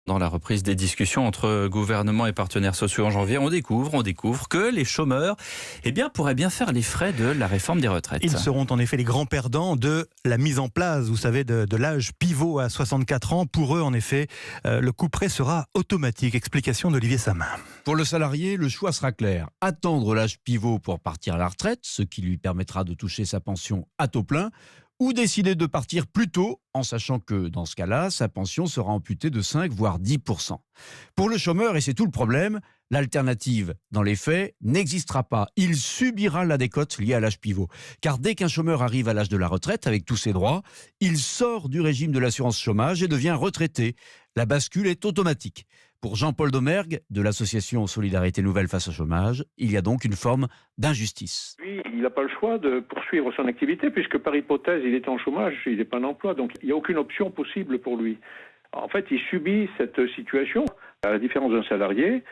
Dans la reprise des discussions entre gouvernement et partenaires sociaux en janvier, on découvre que les chômeurs pourraient bien faire les frais de la réforme des retraites. Ils seront en effet les grands perdants de la mise en place, vous savez, de l'âge pivot à 64 ans. Pour eux, en effet, le couperet sera automatique. Explication d'Olivier Samin. Pour le salarié, le choix sera clair. Attendre l'âge pivot pour partir à la retraite, ce qui lui permettra de toucher sa pension à taux plein, ou décider de partir plus tôt, en sachant que, dans ce cas-là, sa pension sera amputée de 5 voire 10%. Pour le chômeur, et c'est tout le problème, l'alternative, dans les faits, n'existera pas. Il subira la décote liée à l'âge pivot. Car dès qu'un chômeur arrive à l'âge de la retraite, avec tous ses droits, il sort du régime de l'assurance chômage et devient retraité. La bascule est automatique. Pour Jean-Paul Domergue, de l'association Solidarité Nouvelle face au chômage, il y a donc une forme d'injustice. Lui, il n'a pas le choix de poursuivre son activité puisque par hypothèse, il est en chômage, il n'est pas en emploi, donc il n'y a aucune option possible pour lui. En fait, il subit cette situation, à la différence d'un salarié,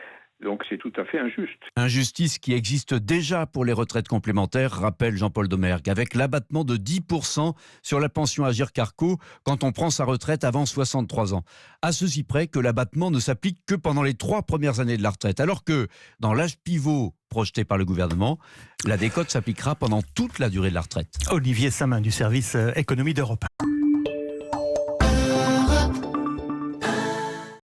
donc c'est tout à fait injuste. Injustice qui existe déjà pour les retraites complémentaires, rappelle Jean-Paul Domergue, avec l'abattement de 10% sur la pension Agirc-Arrco quand on prend sa retraite avant 63 ans. À ceci près que l'abattement ne s'applique que pendant les 3 premières années de la retraite, alors que dans l'âge pivot projeté par le gouvernement, la décote s'appliquera pendant toute la durée de la retraite. Olivier Samin du service économie d'Europe 1.